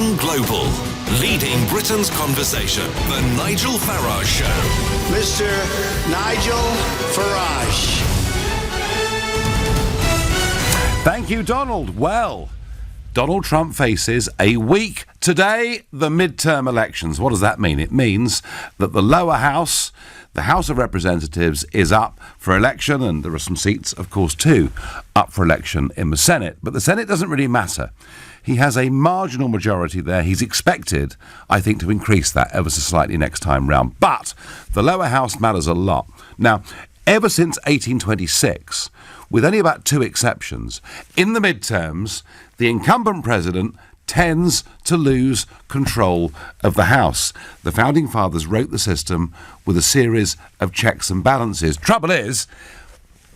Gone Global. Leading Britain's conversation. The Nigel Farage Show. Mr. Nigel Farage. Thank you, Donald. Well, Donald Trump faces a week today, the midterm elections. What does that mean? It means that the lower house, the House of Representatives, is up for election, and there are some seats, of course, too, up for election in the Senate. But the Senate doesn't really matter. He has a marginal majority there. He's expected, I think, to increase that ever so slightly next time round. But the lower house matters a lot. Now, ever since 1826, with only about two exceptions, in the midterms, the incumbent president tends to lose control of the House. The Founding Fathers wrote the system with a series of checks and balances. Trouble is,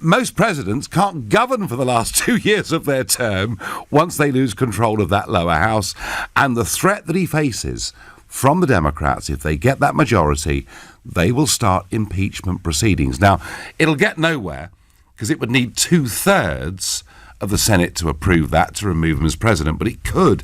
most presidents can't govern for the last 2 years of their term once they lose control of that lower house. And the threat that he faces from the Democrats, if they get that majority, they will start impeachment proceedings. Now, it'll get nowhere because it would need 2/3 of the Senate to approve that, to remove him as president, but it could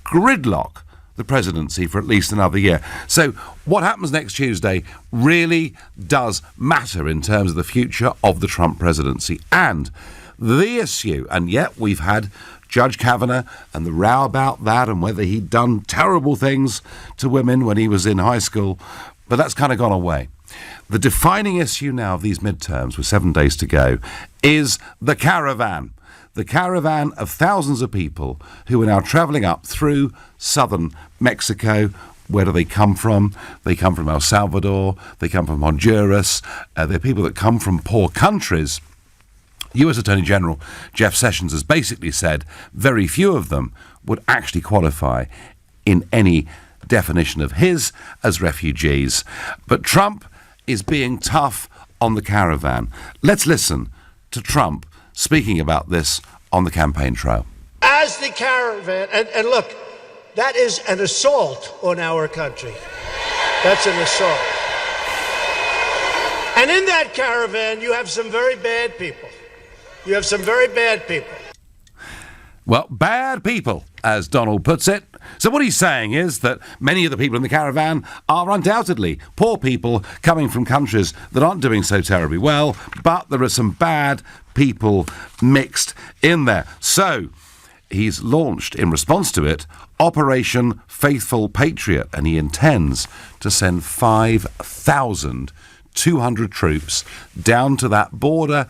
gridlock the presidency for at least another year. So what happens next Tuesday really does matter in terms of the future of the Trump presidency. And the issue, and yet we've had Judge Kavanaugh and the row about that and whether he'd done terrible things to women when he was in high school, but that's kind of gone away. The defining issue now of these midterms, with 7 days to go, is the caravan. The caravan of thousands of people who are now travelling up through southern Mexico. Where do they come from? They come from El Salvador. They come from Honduras. They're people that come from poor countries. US Attorney General Jeff Sessions has basically said very few of them would actually qualify in any definition of his as refugees. But Trump is being tough on the caravan. Let's listen to Trump speaking about this on the campaign trail. As the caravan, and look, that is an assault on our country. That's an assault. And in that caravan, you have some very bad people. You have some very bad people. Well, bad people, as Donald puts it. So what he's saying is that many of the people in the caravan are undoubtedly poor people coming from countries that aren't doing so terribly well, but there are some bad people mixed in there. So he's launched, in response to it, Operation Faithful Patriot, and he intends to send 5,200 troops down to that border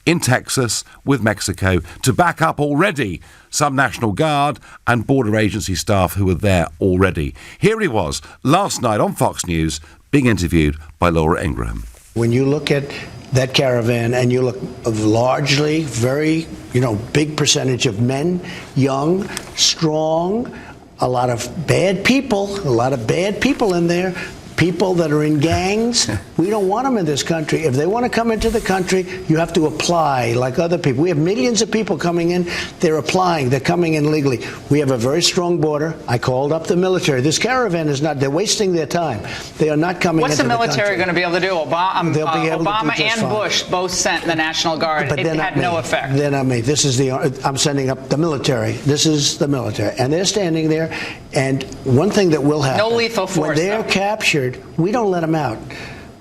in Texas with Mexico to back up already some National Guard and border agency staff who were there already. Here he was last night on Fox News being interviewed by Laura Ingraham. When you look at that caravan and you look largely very, big percentage of men, young, strong, a lot of bad people in there. People that are in gangs, we don't want them in this country. If they want to come into the country, you have to apply like other people. We have millions of people coming in. They're applying. They're coming in legally. We have a very strong border. I called up the military. This caravan is not, they're wasting their time. They are not coming into the country. What's the military going to be able to do? Obama and Bush both sent the National Guard. But it had no effect. They're not me. I'm sending up the military. This is the military. And they're standing there. And one thing that will happen. No lethal force. When they're captured, we don't let them out.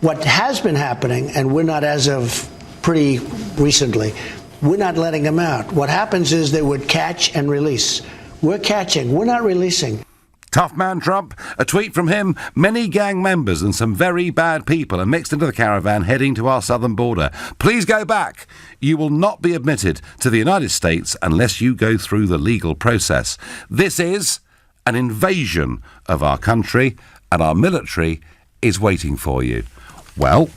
What has been happening, and we're not as of pretty recently, we're not letting them out. What happens is they would catch and release. We're catching. We're not releasing. Tough man Trump. A tweet from him. Many gang members and some very bad people are mixed into the caravan heading to our southern border. Please go back. You will not be admitted to the United States unless you go through the legal process. This is an invasion of our country, and our military is waiting for you. Well,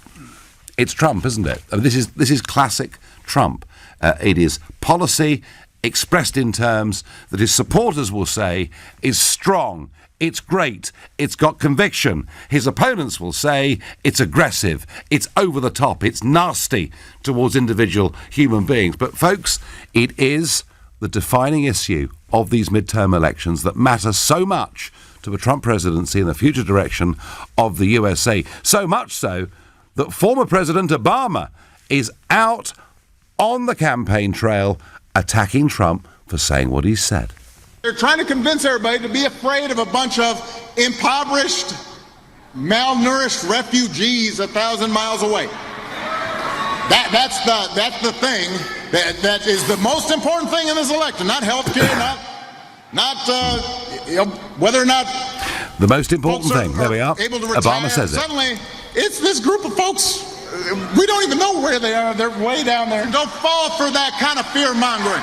it's Trump, isn't it? I mean, this is classic Trump. It is policy expressed in terms that his supporters will say is strong, it's great, it's got conviction. His opponents will say it's aggressive, it's over the top, it's nasty towards individual human beings. But folks, it is the defining issue of these midterm elections that matter so much to the Trump presidency and the future direction of the USA. So much so that former President Obama is out on the campaign trail attacking Trump for saying what he said. They're trying to convince everybody to be afraid of a bunch of impoverished, malnourished refugees 1,000 miles away. That's the thing that is the most important thing in this election. Not health care, not whether or not the most important thing. There we are. Obama says it. Suddenly, it's this group of folks. We don't even know where they are. They're way down there. Don't fall for that kind of fear mongering.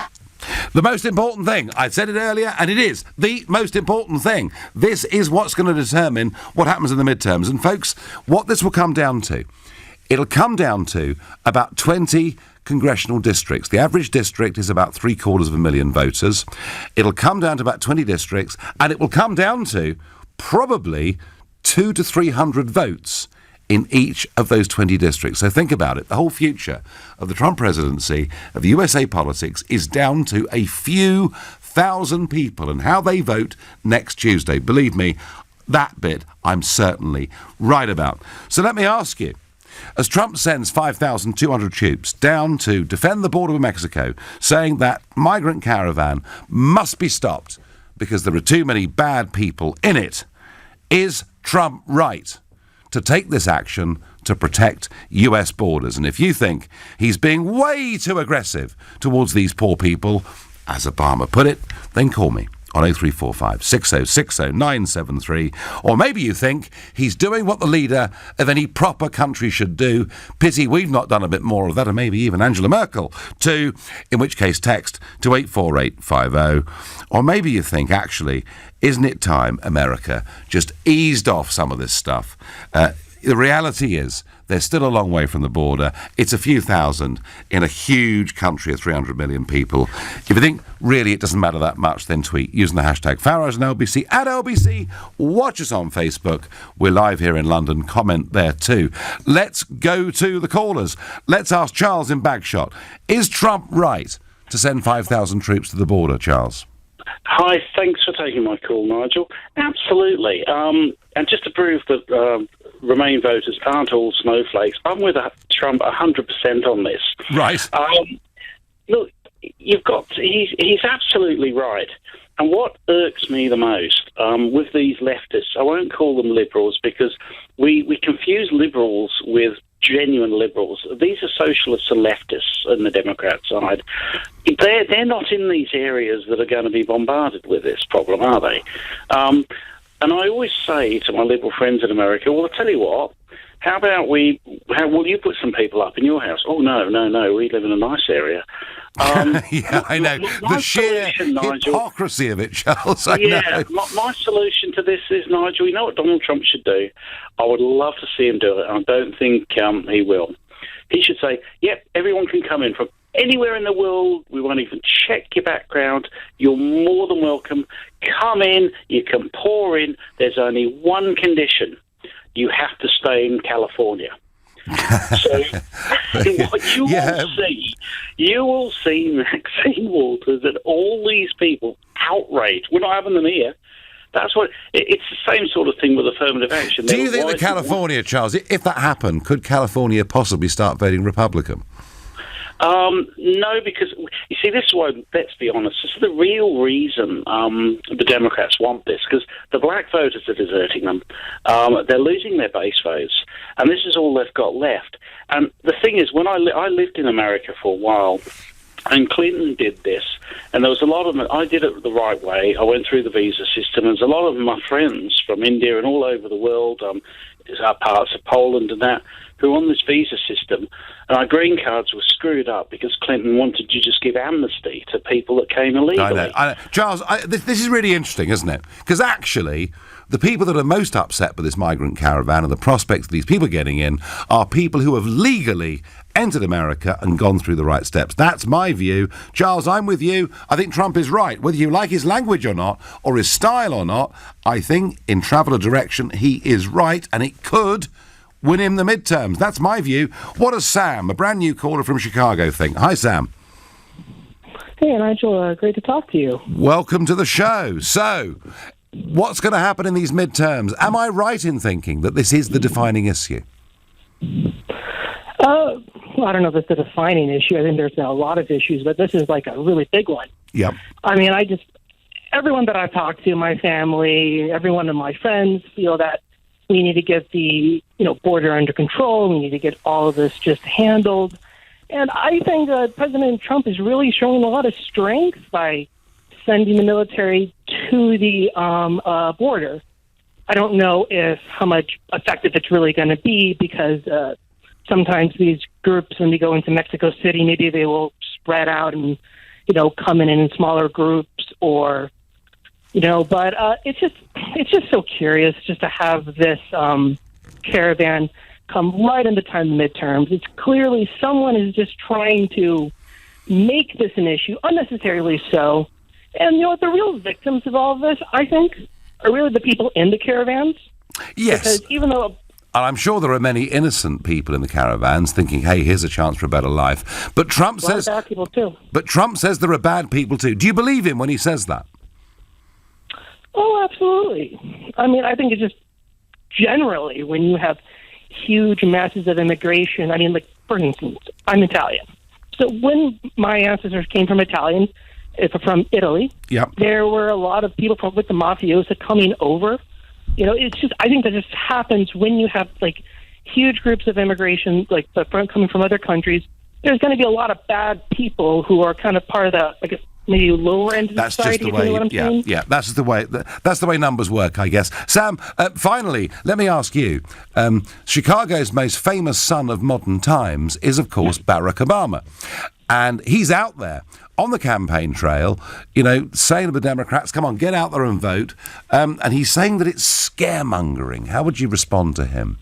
The most important thing. I said it earlier, and it is the most important thing. This is what's going to determine what happens in the midterms. And folks, what this will come down to, it'll come down to about 20 congressional districts. The average district is about 750,000 voters. It'll come down to about 20 districts, and it will come down to probably 200 to 300 votes in each of those 20 districts. So think about it. The whole future of the Trump presidency, of USA politics, is down to a few thousand people and how they vote next Tuesday. Believe me, that bit I'm certainly right about. So let me ask you, as Trump sends 5,200 troops down to defend the border with Mexico, saying that migrant caravan must be stopped because there are too many bad people in it, is Trump right to take this action to protect US borders? And if you think he's being way too aggressive towards these poor people, as Obama put it, then call me on 0345 6060 973. Or maybe you think he's doing what the leader of any proper country should do. Pity we've not done a bit more of that, or maybe even Angela Merkel too, in which case text to 84850. Or maybe you think, actually, isn't it time America just eased off some of this stuff? The reality is they're still a long way from the border. It's a few thousand in a huge country of 300 million people. If you think really it doesn't matter that much, then tweet using the hashtag Farage and LBC at LBC. Watch us on Facebook. We're live here in London. Comment there too. Let's go to the callers. Let's ask Charles in Bagshot. Is Trump right to send 5,000 troops to the border, Charles? Hi, thanks for taking my call, Nigel. Absolutely. And just to prove that Remain voters aren't all snowflakes, I'm with Trump 100% on this. Right. Look, he's absolutely right. And what irks me the most with these leftists, I won't call them liberals because we confuse liberals with genuine liberals. These are socialists and leftists on the Democrat side. They're not in these areas that are going to be bombarded with this problem, are they? And I always say to my liberal friends in America, well, I'll tell you what, how will you put some people up in your house? Oh, no, we live in a nice area. Yeah, I know. The sheer hypocrisy of it, Charles. I know. My solution to this is, Nigel, you know what Donald Trump should do? I would love to see him do it, and I don't think he will. He should say, yep, everyone can come in from anywhere in the world. We won't even check your background. You're more than welcome. Come in. You can pour in. There's only one condition. You have to stay in California. So what you will see Maxine Waters and all these people outraged. We're not having them here. That's what it's the same sort of thing with affirmative action. Do you think that California, Charles, if that happened, could California possibly start voting Republican? No, because, you see, this is why, let's be honest, this is the real reason the Democrats want this, because the black voters are deserting them. They're losing their base votes, and this is all they've got left. And the thing is, when I lived in America for a while, and Clinton did this, and there was a lot of them. I did it the right way. I went through the visa system. There's a lot of my friends from India and all over the world, parts of Poland and that, who are on this visa system, and our green cards were screwed up because Clinton wanted to just give amnesty to people that came illegally. I know. Charles, this is really interesting, isn't it? Because actually, the people that are most upset with this migrant caravan and the prospects of these people getting in are people who have legally entered America and gone through the right steps. That's my view. Charles, I'm with you. I think Trump is right. Whether you like his language or not, or his style or not, I think in travel a direction he is right, and it could win him the midterms. That's my view. What does Sam, a brand new caller from Chicago, think? Hi, Sam. Hey, Nigel. Great to talk to you. Welcome to the show. So, what's going to happen in these midterms? Am I right in thinking that this is the defining issue? Well, I don't know if it's a defining issue. I think there's a lot of issues, but this is like a really big one. Yep. I mean, everyone that I've talked to, my family, everyone of my friends, feel that we need to get the border under control. We need to get all of this just handled. And I think President Trump is really showing a lot of strength by sending the military to the border. I don't know how much effective it's really going to be, because sometimes these groups, when they go into Mexico City, maybe they will spread out and come in smaller groups, or but it's just so curious just to have this caravan come right in the time of midterms. It's clearly someone is just trying to make this an issue, unnecessarily so. And the real victims of all of this, I think, are really the people in the caravans. Yes. Because even though... And I'm sure there are many innocent people in the caravans thinking, hey, here's a chance for a better life. But Trump says... bad people too. But Trump says there are bad people too. Do you believe him when he says that? Oh, absolutely. I mean, I think it's just generally when you have huge masses of immigration. I mean, like, for instance, I'm Italian. So when my ancestors came from Italy, yep, there were a lot of people with the mafiosa coming over. It's just, I think that just happens when you have like huge groups of immigration, like coming from other countries. There's going to be a lot of bad people who are kind of part of the, I guess, maybe lower end of that's society. Just the way, what I'm saying? Yeah. That's the way numbers work, I guess. Sam, finally, let me ask you. Chicago's most famous son of modern times is, of course, Barack Obama, and he's out there on the campaign trail, saying to the Democrats, "Come on, get out there and vote." And he's saying that it's scaremongering. How would you respond to him?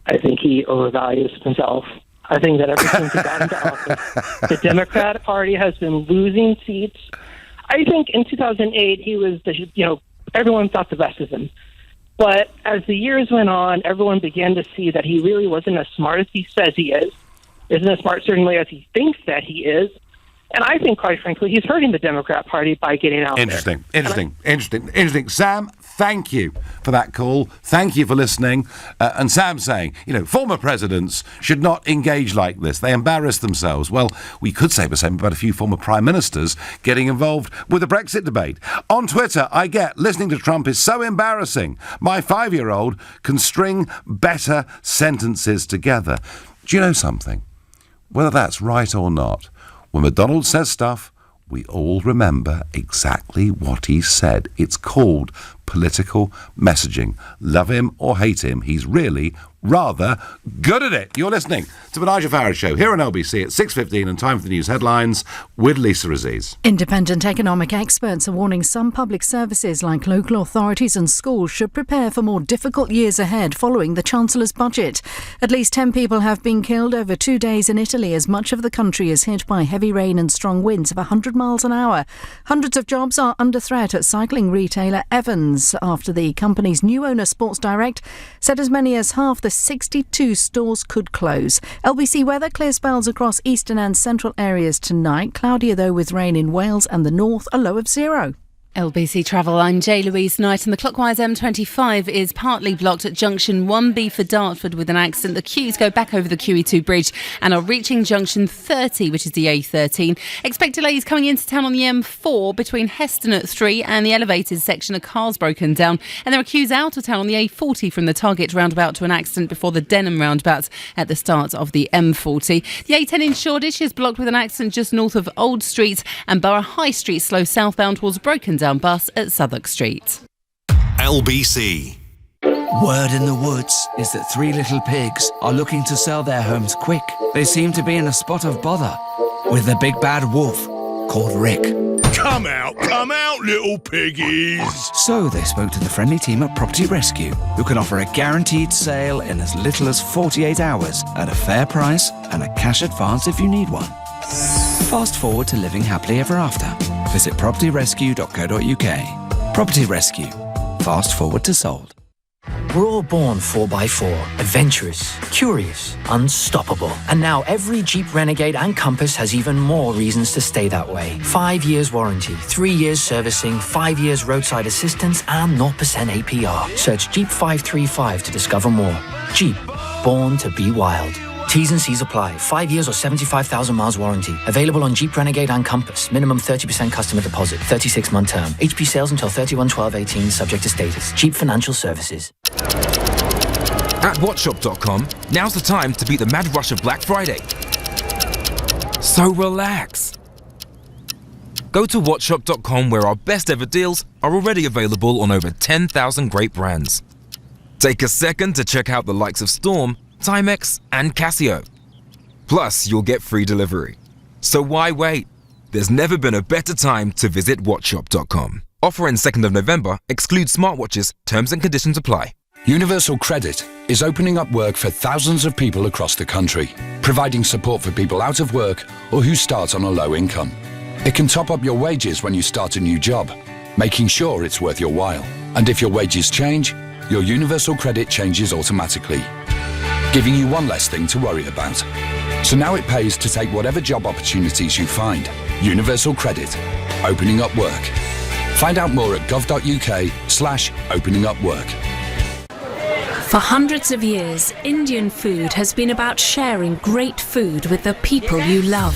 I think he overvalues himself. I think that ever since he got into office, the Democrat Party has been losing seats. I think in 2008, he was everyone thought the best of him. But as the years went on, everyone began to see that he really wasn't as smart as he says he is. Isn't as smart, certainly, as he thinks that he is. And I think, quite frankly, he's hurting the Democrat Party by getting out there. Interesting. Sam, thank you for that call. Thank you for listening. And Sam saying, former presidents should not engage like this. They embarrass themselves. Well, we could say the same about a few former prime ministers getting involved with the Brexit debate. On Twitter, I get listening to Trump is so embarrassing. My 5-year-old can string better sentences together. Do you know something? Whether that's right or not, when McDonald says stuff, we all remember exactly what he said. It's called political messaging. Love him or hate him, he's really rather good at it. You're listening to the Nigel Farage Show here on LBC at 6:15, and time for the news headlines with Lisa Aziz. Independent economic experts are warning some public services like local authorities and schools should prepare for more difficult years ahead following the Chancellor's budget. At least 10 people have been killed over 2 days in Italy as much of the country is hit by heavy rain and strong winds of 100 miles an hour. Hundreds of jobs are under threat at cycling retailer Evans after the company's new owner, Sports Direct, said as many as half the 62 stores could close. LBC weather, clear spells across eastern and central areas tonight. Cloudier though, with rain in Wales and the north, a low of 0. LBC Travel, I'm Louise Knight, and the clockwise M25 is partly blocked at junction 1B for Dartford with an accident. The queues go back over the QE2 bridge and are reaching junction 30, which is the A13. Expect delays coming into town on the M4 between Heston at 3 and the elevated section. A car's broken down, and there are queues out of town on the A40 from the Target roundabout to an accident before the Denham roundabout at the start of the M40. The A10 in Shoreditch is blocked with an accident just north of Old Street, and Borough High Street slow southbound towards broken down bus at Southwark Street. LBC. Word in the woods is that 3 little pigs are looking to sell their homes quick. They seem to be in a spot of bother with a big bad wolf called Rick. Come out, little piggies! So they spoke to the friendly team at Property Rescue, who can offer a guaranteed sale in as little as 48 hours at a fair price and a cash advance if you need one. Fast forward to living happily ever after. Visit propertyrescue.co.uk. Property Rescue. Fast forward to sold. We're all born 4x4, adventurous, curious, unstoppable. And now every Jeep Renegade and Compass has even more reasons to stay that way. 5 years warranty, 3 years servicing, 5 years roadside assistance, and 0% APR. Search Jeep 535 to discover more. Jeep, born to be wild. T's and C's apply. 5 years or 75,000 miles warranty. Available on Jeep Renegade and Compass. Minimum 30% customer deposit. 36-month term. HP sales until 31/12/18, subject to status. Jeep Financial Services. At WhatShop.com, now's the time to beat the mad rush of Black Friday. So relax. Go to WhatShop.com where our best ever deals are already available on over 10,000 great brands. Take a second to check out the likes of Storm, Timex, and Casio. Plus, you'll get free delivery. So why wait? There's never been a better time to visit WhatShop.com. Offer in 2nd of November, excludes smartwatches, terms and conditions apply. Universal Credit is opening up work for thousands of people across the country, providing support for people out of work or who start on a low income. It can top up your wages when you start a new job, making sure it's worth your while. And if your wages change, your Universal Credit changes automatically, giving you one less thing to worry about. So now it pays to take whatever job opportunities you find. Universal Credit, opening up work. Find out more at gov.uk/openingupwork. For hundreds of years, Indian food has been about sharing great food with the people you love.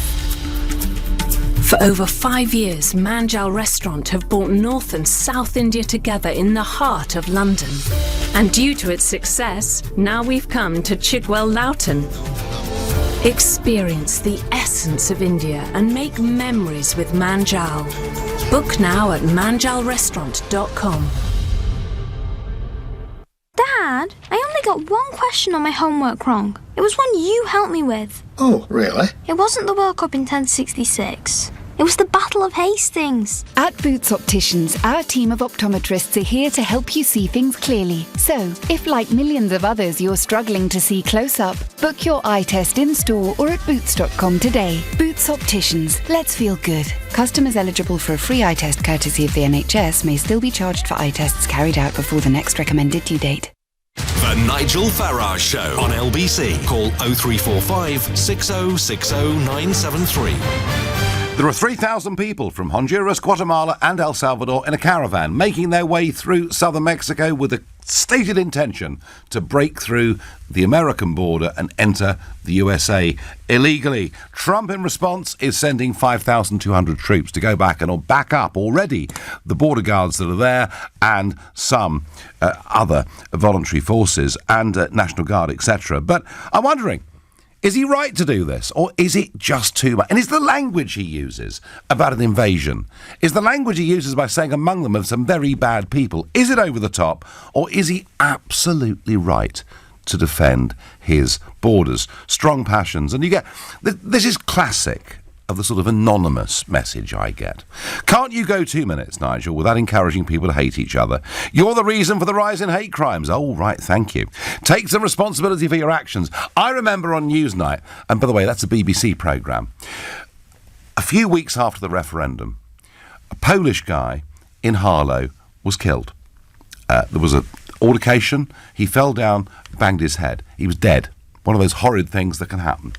For over 5 years, Manjal Restaurant have brought North and South India together in the heart of London. And due to its success, now we've come to Chigwell Loughton. Experience the essence of India and make memories with Manjal. Book now at manjalrestaurant.com. Dad, I only got one question on my homework wrong. It was one you helped me with. Oh, really? It wasn't the World Cup in 1066. It was the Battle of Hastings. At Boots Opticians, our team of optometrists are here to help you see things clearly. So, if like millions of others you're struggling to see close up, book your eye test in-store or at boots.com today. Boots Opticians, let's feel good. Customers eligible for a free eye test courtesy of the NHS may still be charged for eye tests carried out before the next recommended due date. The Nigel Farage Show on LBC. Call 0345 6060 973. There are 3,000 people from Honduras, Guatemala and El Salvador in a caravan making their way through southern Mexico with a stated intention to break through the American border and enter the USA illegally. Trump, in response, is sending 5,200 troops to go back and back up already the border guards that are there and some other voluntary forces and National Guard, etc. But I'm wondering, is he right to do this, or is it just too much? And is the language he uses about an invasion, is the language he uses by saying among them are some very bad people, is it over the top, or is he absolutely right to defend his borders? Strong passions. And you get, this is classic of the sort of anonymous message I get. Can't you go 2 minutes, Nigel, without encouraging people to hate each other? You're the reason for the rise in hate crimes. Oh, right, thank you. Take some responsibility for your actions. I remember on Newsnight, and by the way, that's a BBC programme, a few weeks after the referendum, a Polish guy in Harlow was killed. There was an altercation. He fell down, banged his head. He was dead. One of those horrid things that can happen.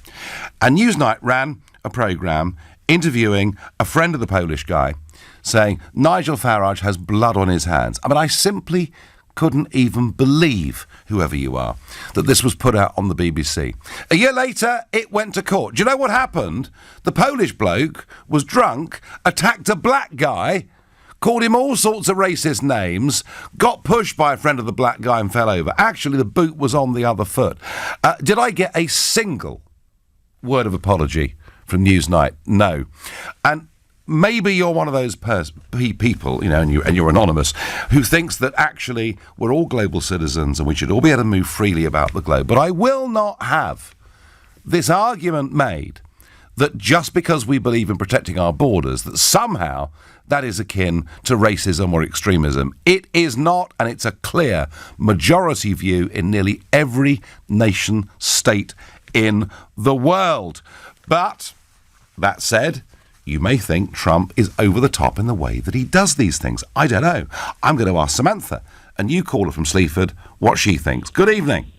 And Newsnight ran a programme interviewing a friend of the Polish guy saying Nigel Farage has blood on his hands. I mean, I simply couldn't even believe, whoever you are, that this was put out on the BBC. A year later, it went to court. Do you know what happened? The Polish bloke was drunk, attacked a black guy, called him all sorts of racist names, got pushed by a friend of the black guy and fell over. Actually, the boot was on the other foot. Did I get a single word of apology from Newsnight? No. And maybe you're one of those people, you know, and you're anonymous, who thinks that actually we're all global citizens and we should all be able to move freely about the globe. But I will not have this argument made that just because we believe in protecting our borders, that somehow that is akin to racism or extremism. It is not, and it's a clear majority view in nearly every nation state in the world. But that said, you may think Trump is over the top in the way that he does these things. I don't know. I'm going to ask Samantha, a new caller from Sleaford, what she thinks. Good evening.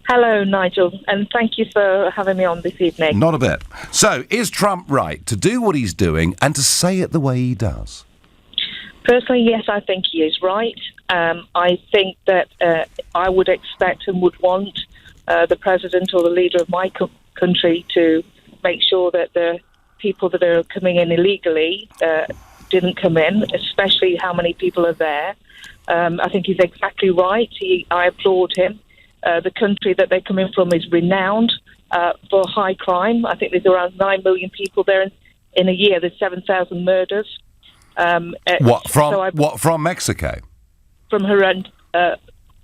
Hello, Nigel, and thank you for having me on this evening. Not a bit. So, is Trump right to do what he's doing and to say it the way he does? Personally, yes, I think he is right. I think that I would expect and would want the president or the leader of my country to make sure that the people that are coming in illegally didn't come in, especially how many people are there. I think he's exactly right. I applaud him. The country that they're coming from is renowned for high crime. I think there's around 9 million people there in a year. There's 7,000 murders. From Mexico? From her end,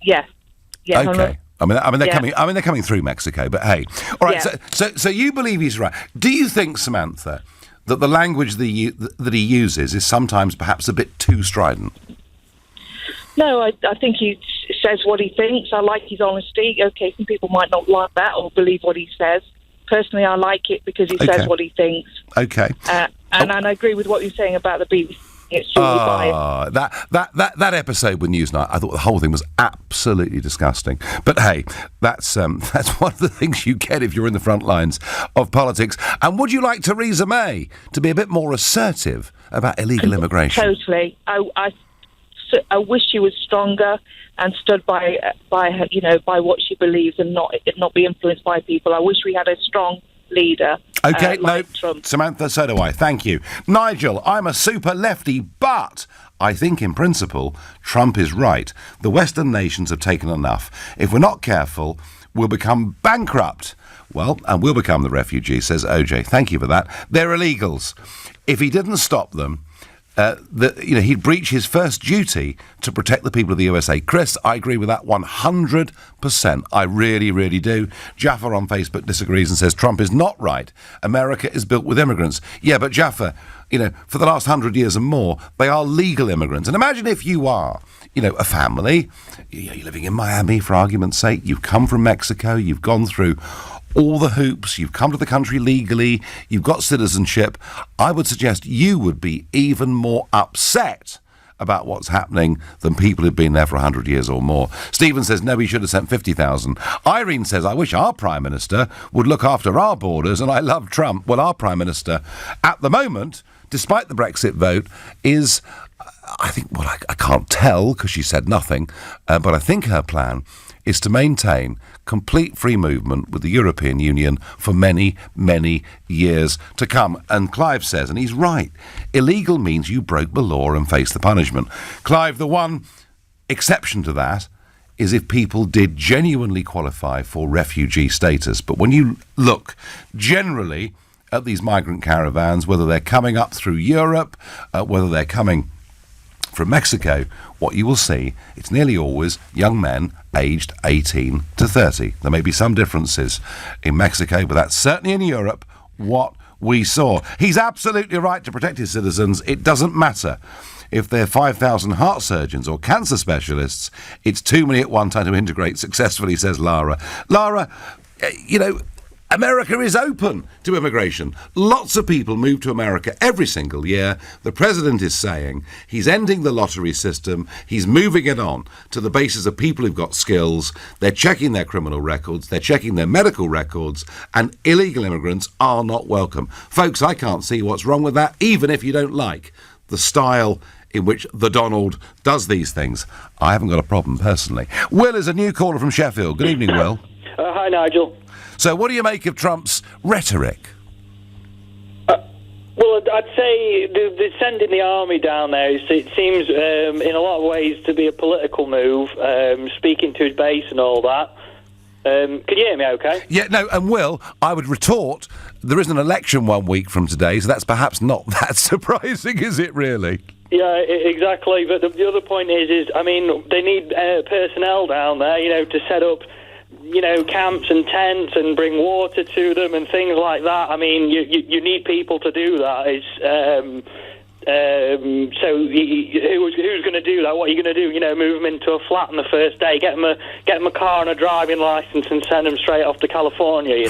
yeah. Okay. They're coming through Mexico, but hey. All right, so you believe he's right. Do you think, Samantha, that the language that he uses is sometimes perhaps a bit too strident? No, I think he says what he thinks. I like his honesty. Okay, some people might not like that or believe what he says. Personally, I like it because he says what he thinks. Okay. And I agree with what you're saying about the BBC. It's really biased. That episode with Newsnight, I thought the whole thing was absolutely disgusting. But hey, that's one of the things you get if you're in the front lines of politics. And would you like Theresa May to be a bit more assertive about illegal immigration? Totally. I wish she was stronger and stood by her, by what she believes and not be influenced by people. I wish we had a strong leader. Okay, like Trump. Samantha, so do I. Thank you. Nigel, I'm a super lefty, but I think in principle, Trump is right. The Western nations have taken enough. If we're not careful, we'll become bankrupt. Well, and we'll become the refugee, says OJ. Thank you for that. They're illegals. If he didn't stop them, he'd breach his first duty to protect the people of the USA. Chris, I agree with that 100%. I really, really do. Jaffa on Facebook disagrees and says Trump is not right. America is built with immigrants. Yeah, but Jaffa, for the last 100 years and more, they are legal immigrants. And imagine if you are, a family, you're living in Miami, for argument's sake, you've come from Mexico, you've gone through all the hoops, you've come to the country legally, you've got citizenship. I would suggest you would be even more upset about what's happening than people who've been there for 100 years or more. Stephen says, no, we should have sent 50,000. Irene says, I wish our Prime Minister would look after our borders, and I love Trump. Well, our Prime Minister, at the moment, despite the Brexit vote, is, I can't tell because she said nothing, but I think her plan is to maintain complete free movement with the European Union for many, many years to come. And Clive says, and he's right, illegal means you broke the law and face the punishment. Clive, the one exception to that is if people did genuinely qualify for refugee status. But when you look generally at these migrant caravans, whether they're coming up through Europe, whether they're coming from Mexico, what you will see, it's nearly always young men aged 18 to 30. There may be some differences in Mexico, but that's certainly in Europe what we saw. He's absolutely right to protect his citizens. It doesn't matter if they're 5,000 heart surgeons or cancer specialists. It's too many at one time to integrate successfully, says Lara. Lara, America is open to immigration. Lots of people move to America every single year. The president is saying he's ending the lottery system. He's moving it on to the basis of people who've got skills. They're checking their criminal records. They're checking their medical records. And illegal immigrants are not welcome. Folks, I can't see what's wrong with that, even if you don't like the style in which the Donald does these things. I haven't got a problem personally. Will is a new caller from Sheffield. Good evening, Will. Hi, Nigel. So what do you make of Trump's rhetoric? Well, I'd say they're sending the army down there. It seems, in a lot of ways, to be a political move, speaking to his base and all that. Can you hear me okay? Yeah, no, and Will, I would retort, there is an election 1 week from today, so that's perhaps not that surprising, is it, really? Yeah, exactly. But the other point is, they need personnel down there, to set up camps and tents and bring water to them and things like that. You need people to do that. So who's going to do that? What are you going to do? Move them into a flat on the first day, get them a car and a driving license, and send them straight off to California.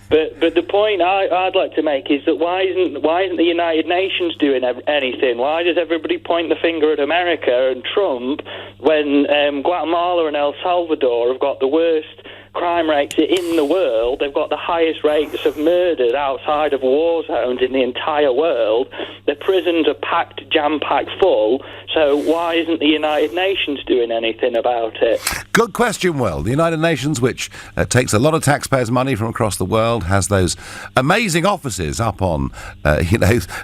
But the point I'd like to make is that why isn't the United Nations doing anything? Why does everybody point the finger at America and Trump when Guatemala and El Salvador have got the worst crime rates in the world. They've got the highest rates of murders outside of war zones in the entire world. Their prisons are packed, jam-packed full. So why isn't the United Nations doing anything about it? Good question, Will. The United Nations, which takes a lot of taxpayers' money from across the world, has those amazing offices up on,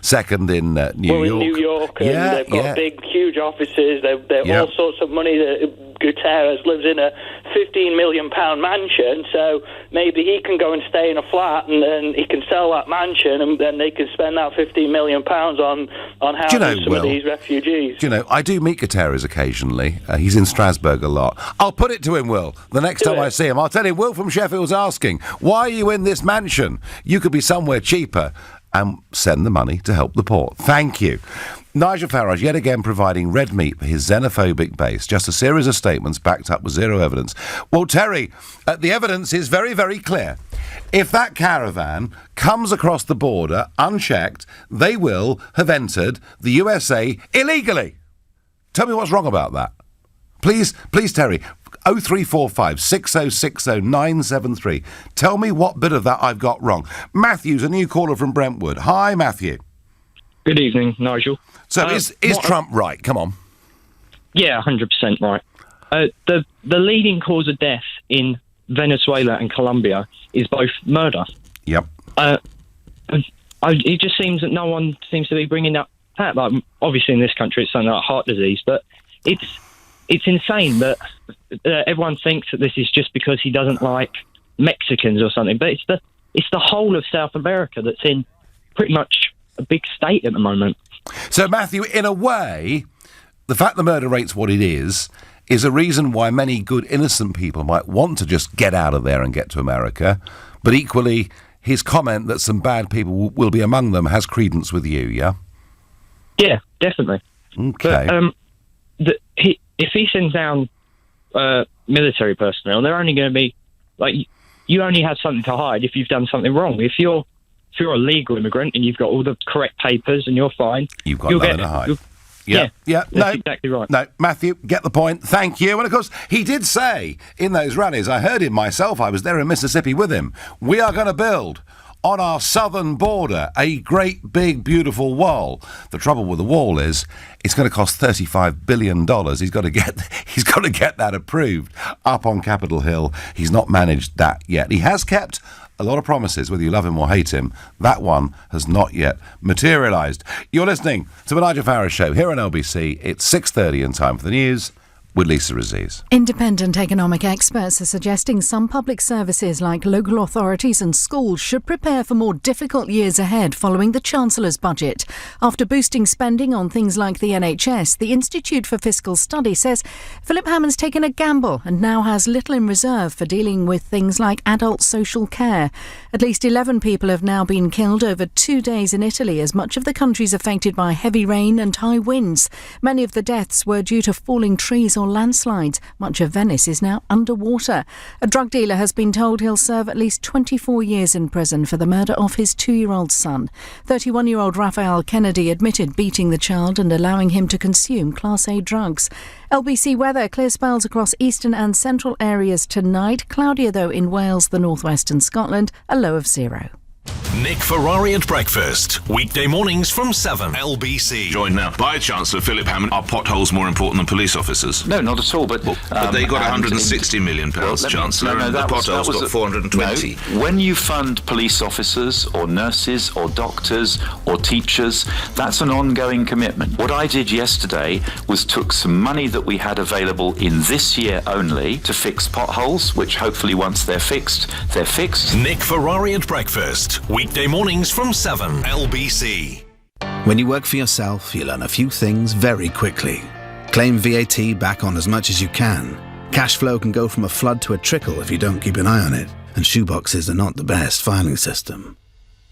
second in New York. In New York, and they've got big, huge offices. They're all sorts of money. Guterres lives in a £15 million mansion, so maybe he can go and stay in a flat, and then he can sell that mansion, and then they can spend that £15 million on housing some of these refugees. Do you know, I do meet Guterres occasionally. He's in Strasbourg a lot. I'll put it to him, Will. The next time I see him, I'll tell him, Will from Sheffield's asking, why are you in this mansion? You could be somewhere cheaper, and send the money to help the poor. Thank you. Nigel Farage, yet again providing red meat for his xenophobic base. Just a series of statements backed up with zero evidence. Well, Terry, the evidence is very, very clear. If that caravan comes across the border unchecked, they will have entered the USA illegally. Tell me what's wrong about that. Please, Terry. 0345 6060 973. Tell me what bit of that I've got wrong. Matthew's a new caller from Brentwood. Hi, Matthew. Good evening, Nigel. So is Trump right? Come on. Yeah, 100% right. The leading cause of death in Venezuela and Colombia is both murder. Yep. It just seems that no one seems to be bringing up that. Like, obviously, in this country, it's something like heart disease, but it's insane that everyone thinks that this is just because he doesn't like Mexicans or something. But it's the whole of South America that's in pretty much a big state at the moment. So, Matthew, in a way, the fact the murder rate's what it is a reason why many good, innocent people might want to just get out of there and get to America. But equally, his comment that some bad people will be among them has credence with you, yeah? Yeah, definitely. Okay. But, if he sends down military personnel, they're only going to be, like, you only have something to hide if you've done something wrong. If you're a legal immigrant and you've got all the correct papers and you're fine, you've got nothing to hide. Yeah, that's exactly right. No, Matthew, get the point. Thank you. And of course, he did say in those rallies, I heard him myself, I was there in Mississippi with him, we are going to build on our southern border a great, big, beautiful wall. The trouble with the wall is it's going to cost $35 billion. He's got to get that approved up on Capitol Hill. He's not managed that yet. He has kept a lot of promises, whether you love him or hate him. That one has not yet materialised. You're listening to the Nigel Farage Show here on LBC. It's 6:30 in time for the news with Lisa Aziz. Independent economic experts are suggesting some public services like local authorities and schools should prepare for more difficult years ahead following the Chancellor's budget. After boosting spending on things like the NHS, the Institute for Fiscal Study says Philip Hammond's taken a gamble and now has little in reserve for dealing with things like adult social care. At least 11 people have now been killed over 2 days in Italy as much of the country is affected by heavy rain and high winds. Many of the deaths were due to falling trees or landslides. Much of Venice is now underwater. A drug dealer has been told he'll serve at least 24 years in prison for the murder of his 2-year-old son. 31-year-old Raphael Kennedy admitted beating the child and allowing him to consume Class A drugs. LBC weather, clear spells across eastern and central areas tonight. Cloudier though in Wales, the northwest and Scotland, a low of 0. Nick Ferrari at breakfast. Weekday mornings from 7. LBC. Joined now by Chancellor Philip Hammond. Are potholes more important than police officers? No, not at all. But they got £160 million, Chancellor, and the potholes got 420. No, when you fund police officers or nurses or doctors or teachers, that's an ongoing commitment. What I did yesterday was took some money that we had available in this year only to fix potholes, which hopefully once they're fixed, they're fixed. Nick Ferrari at breakfast. Weekday mornings from 7. LBC. When you work for yourself, you learn a few things very quickly. Claim VAT back on as much as you can. Cash flow can go from a flood to a trickle if you don't keep an eye on it. And shoeboxes are not the best filing system.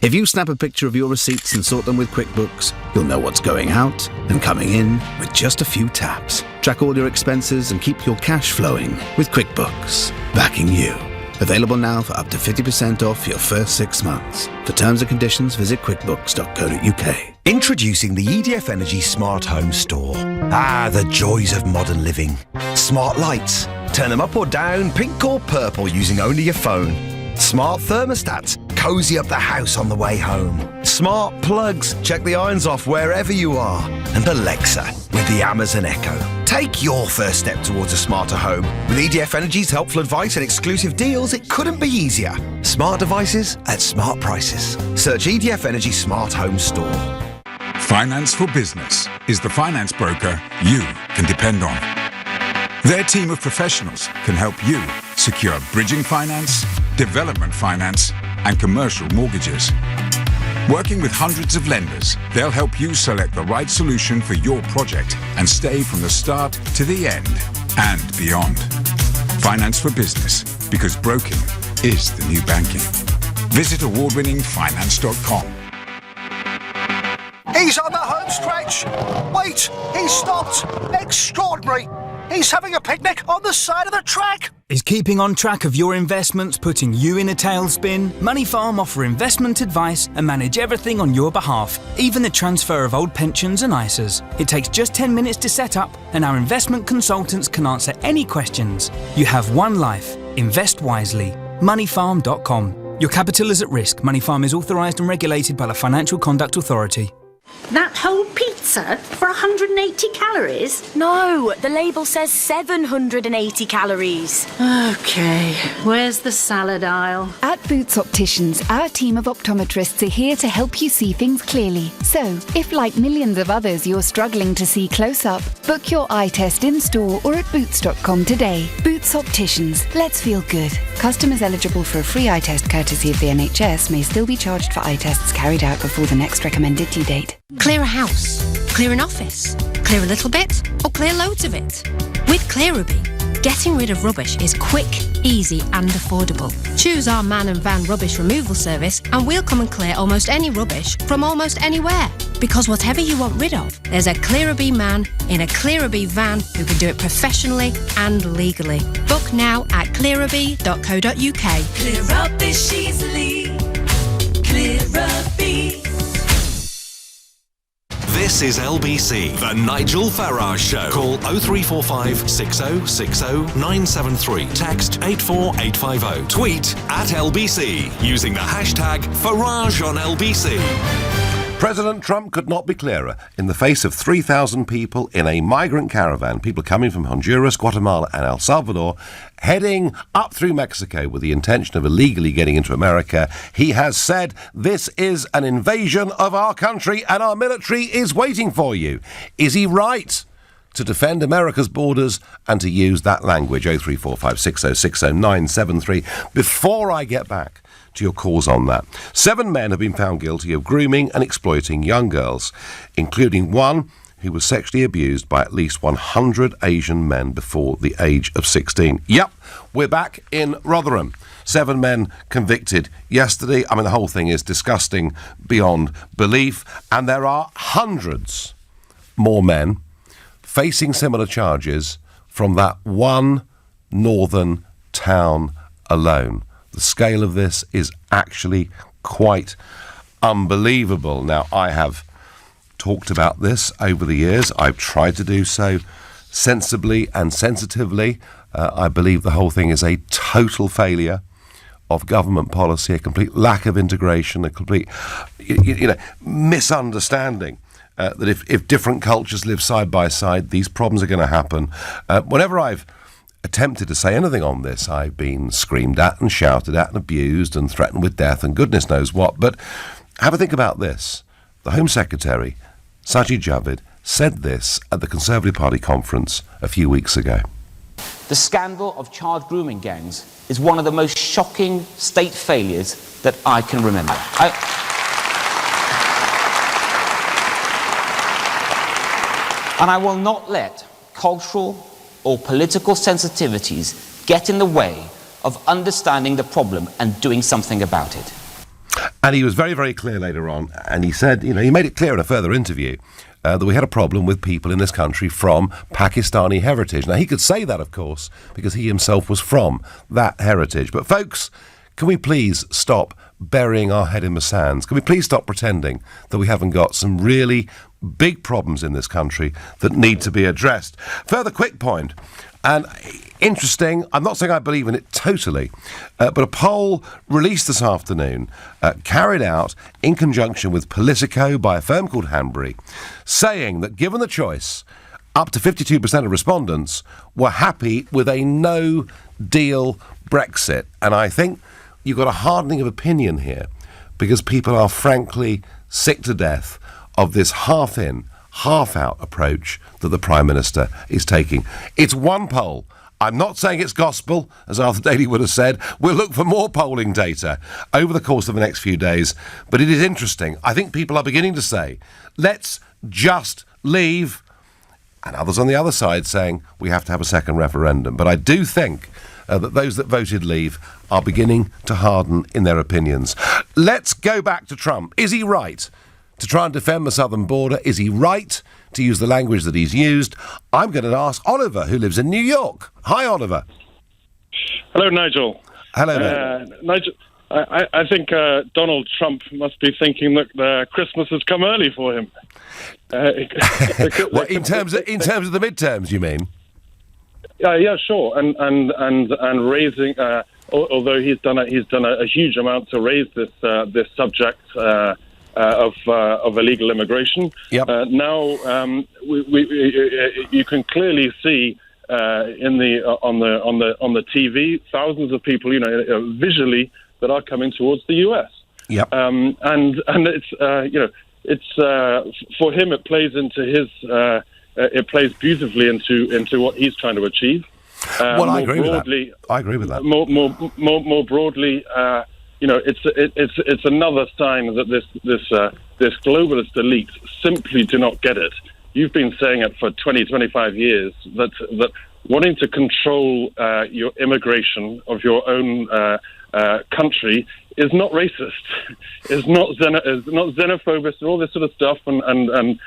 If you snap a picture of your receipts and sort them with QuickBooks, you'll know what's going out and coming in with just a few taps. Track all your expenses and keep your cash flowing with QuickBooks. Backing you. Available now for up to 50% off your first 6 months. For terms and conditions, visit quickbooks.co.uk. Introducing the EDF Energy Smart Home Store. Ah, the joys of modern living. Smart lights, Turn them up or down, pink or purple using only your phone. Smart thermostats, cozy up the house on the way home. Smart plugs, check the irons off wherever you are. And Alexa with the Amazon Echo. Take your first step towards a smarter home. With EDF Energy's helpful advice and exclusive deals, it couldn't be easier. Smart devices at smart prices. Search EDF Energy Smart Home Store. Finance for Business is the finance broker you can depend on. Their team of professionals can help you secure bridging finance, development finance, and commercial mortgages. Working with hundreds of lenders, they'll help you select the right solution for your project and stay from the start to the end and beyond. Finance for Business, because broking is the new banking. Visit award-winningfinance.com. He's on the home stretch. Wait, he's stopped. Extraordinary. He's having a picnic on the side of the track. Is keeping on track of your investments putting you in a tailspin? Money Farm offer investment advice and manage everything on your behalf, even the transfer of old pensions and ISAs. It takes just 10 minutes to set up, and our investment consultants can answer any questions. You have one life. Invest wisely. Moneyfarm.com. Your capital is at risk. Money Farm is authorised and regulated by the Financial Conduct Authority. That whole pizza for 180 calories? No, the label says 780 calories. OK, where's the salad aisle? At Boots Opticians, our team of optometrists are here to help you see things clearly. So, if like millions of others you're struggling to see close up, book your eye test in-store or at boots.com today. Boots Opticians, let's feel good. Customers eligible for a free eye test courtesy of the NHS may still be charged for eye tests carried out before the next recommended due date. Clear a house, clear an office, clear a little bit, or clear loads of it. With Clearabee, getting rid of rubbish is quick, easy and affordable. Choose our man and van rubbish removal service and we'll come and clear almost any rubbish from almost anywhere. Because whatever you want rid of, there's a Clearabee man in a Clearabee van who can do it professionally and legally. Book now at clearabee.co.uk. Clear rubbish easily. Clearabee. This is LBC, the Nigel Farage Show. Call 0345 6060 973. Text 84850. Tweet at LBC using the hashtag Farage on LBC. President Trump could not be clearer in the face of 3,000 people in a migrant caravan, people coming from Honduras, Guatemala and El Salvador, heading up through Mexico with the intention of illegally getting into America. He has said, this is an invasion of our country and our military is waiting for you. Is he right to defend America's borders and to use that language? 0345 6060 973. Before I get back to your calls on that, 7 men have been found guilty of grooming and exploiting young girls, including one who was sexually abused by at least 100 Asian men before the age of 16. Yep, we're back in Rotherham. 7 men convicted yesterday. I mean, the whole thing is disgusting beyond belief, and there are hundreds more men facing similar charges from that one northern town alone. The scale of this is actually quite unbelievable. Now, I have talked about this over the years. I've tried to do so sensibly and sensitively. I believe the whole thing is a total failure of government policy, a complete lack of integration, a complete misunderstanding. That if different cultures live side by side, these problems are going to happen. Whenever I've attempted to say anything on this, I've been screamed at and shouted at and abused and threatened with death and goodness knows what. But have a think about this. The Home Secretary, Sajid Javid, said this at the Conservative Party conference a few weeks ago. The scandal of child grooming gangs is one of the most shocking state failures that I can remember. And I will not let cultural or political sensitivities get in the way of understanding the problem and doing something about it. And he was very, very clear later on, and he said, he made it clear in a further interview that we had a problem with people in this country from Pakistani heritage. Now, he could say that, of course, because he himself was from that heritage. But folks, can we please stop burying our head in the sands. Can we please stop pretending that we haven't got some really big problems in this country that need to be addressed? Further quick point, and interesting, I'm not saying I believe in it totally, but a poll released this afternoon, carried out in conjunction with Politico by a firm called Hanbury, saying that given the choice, up to 52% of respondents were happy with a no-deal Brexit. And I think you've got a hardening of opinion here, because people are frankly sick to death of this half-in, half-out approach that the Prime Minister is taking. It's one poll. I'm not saying it's gospel, as Arthur Daly would have said. We'll look for more polling data over the course of the next few days. But it is interesting. I think people are beginning to say, let's just leave, and others on the other side saying we have to have a second referendum. But I do think that those that voted leave are beginning to harden in their opinions. Let's go back to Trump. Is he right to try and defend the southern border? Is he right to use the language that he's used? I'm going to ask Oliver, who lives in New York. Hi, Oliver. Hello, Nigel. Hello there. Nigel, I think Donald Trump must be thinking that Christmas has come early for him. Well, in terms of the midterms, you mean? Yeah, sure. And raising, although he's done a huge amount to raise this subject of illegal immigration. Yep. Now you can clearly see on the TV thousands of people, visually, that are coming towards the US. Yep. And it's for him, it plays into his. It plays beautifully into what he's trying to achieve. Well, I agree with that. I agree with that. More broadly, it's another sign that this globalist elite simply do not get it. You've been saying it for 20, 25 years that wanting to control your immigration of your own country is not racist, is not xenophobic, and all this sort of stuff. And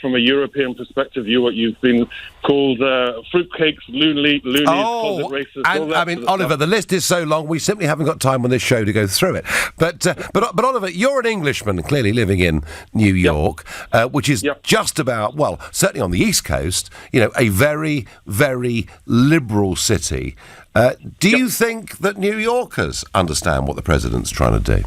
from a European perspective, you've been called fruitcakes, loonies, closet racist. And I mean, Oliver, the list is so long, we simply haven't got time on this show to go through it. But Oliver, you're an Englishman, clearly living in New York, which is just about, well, certainly on the East Coast, a very, very liberal city. Do you think that New Yorkers understand what the president's trying to do?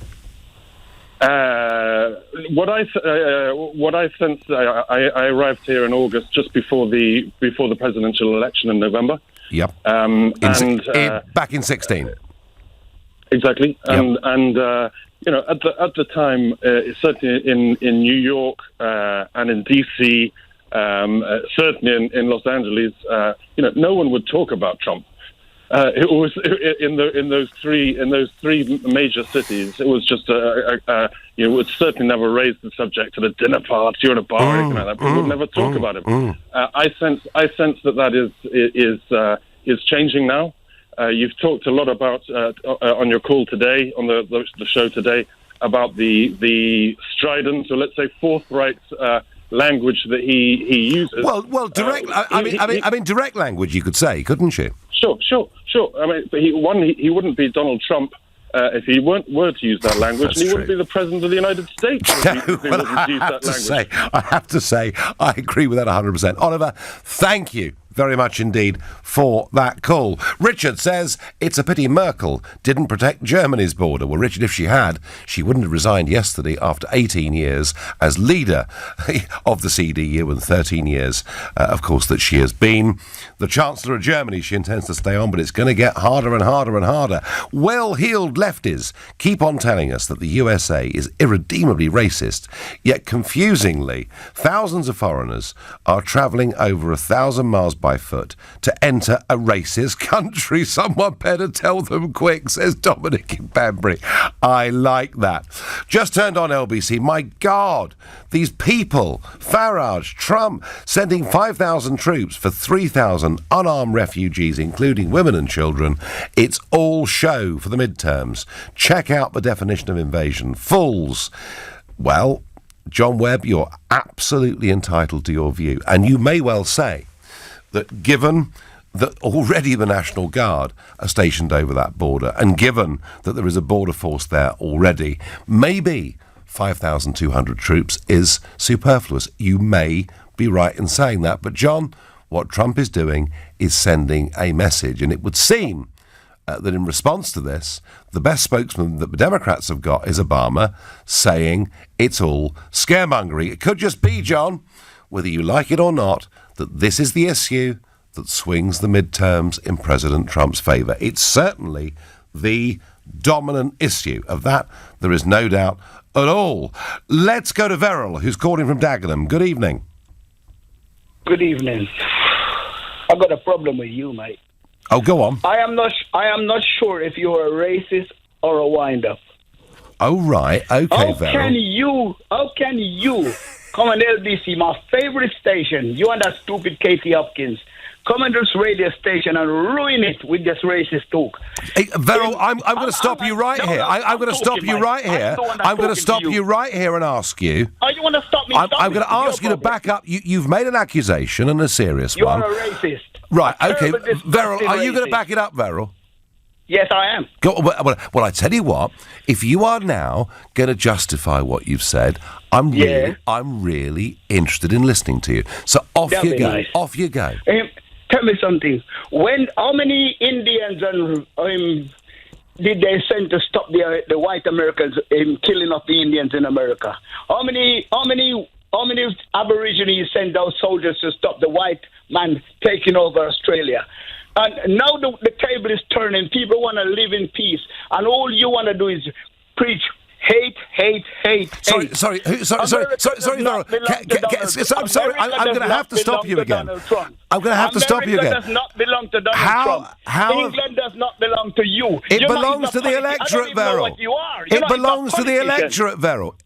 What I sense, I arrived here in August, just before the presidential election in November. Yep. Back in 16. Exactly. Yep. And at the time, certainly in New York and in DC, certainly in Los Angeles, no one would talk about Trump. It was in those three major cities. It was just would certainly never raise the subject at a dinner party or at a bar or anything like that. People would never talk about him. I sense that is changing now. You've talked a lot about on your call today, on the show today, about the strident, or let's say forthright language that he uses. Well, direct. I mean, direct language. You could say, couldn't you? Sure. I mean, but he wouldn't be Donald Trump if he were to use that language, and he wouldn't be the President of the United States if he wouldn't use that language. I have to say, I agree with that 100%. Oliver, thank you very much indeed for that call. Richard says it's a pity Merkel didn't protect Germany's border. Well, Richard, if she had, she wouldn't have resigned yesterday after 18 years as leader of the CDU and 13 years, of course, that she has been the Chancellor of Germany. She intends to stay on, but it's going to get harder and harder and harder. Well-heeled lefties keep on telling us that the USA is irredeemably racist, yet confusingly, thousands of foreigners are travelling over 1,000 miles by foot to enter a racist country. Someone better tell them quick, says Dominic in Banbury. I like that. Just turned on LBC. My God, these people, Farage, Trump, sending 5,000 troops for 3,000 unarmed refugees, including women and children. It's all show for the midterms. Check out the definition of invasion. Fools. Well, John Webb, you're absolutely entitled to your view. And you may well say that given that already the National Guard are stationed over that border, and given that there is a border force there already, maybe 5,200 troops is superfluous. You may be right in saying that. But, John, what Trump is doing is sending a message. And it would seem that in response to this, the best spokesman that the Democrats have got is Obama, saying it's all scaremongery. It could just be, John, whether you like it or not, that this is the issue that swings the midterms in President Trump's favour. It's certainly the dominant issue. Of that, there is no doubt at all. Let's go to Verrill, who's calling from Dagenham. Good evening. Good evening. I've got a problem with you, mate. Oh, go on. I am not sure if you're a racist or a wind-up. Oh, right. Okay, Verrill. How can you come on LBC, my favourite station, you and that stupid Katie Hopkins, come on this radio station and ruin it with this racist talk. Hey, Verrill, I'm going to stop you right here. I'm going to stop you right here. I'm going to stop you right here and ask you. Oh, you want to stop me? I'm going to ask you to back up. You've made an accusation, and a serious one. You're a racist. Right, okay. Verrill, are you going to back it up, Verrill? Yes, I am. Well, I tell you what, if you are now going to justify what you've said, I'm really interested in listening to you. So off you go. Nice. Off you go. Tell me something. How many Indians did they send to stop the white Americans killing of the Indians in America? How many Aborigines sent those soldiers to stop the white man taking over Australia? And now the table is turning. People want to live in peace, and all you want to do is preach hate. Sorry, Verrill. I'm sorry. I'm going to have to stop you again. I'm going to have to stop you again. America does not belong to Donald Trump. England does not belong to you. It belongs to the electorate, Verrill. It belongs to the electorate, Verrill.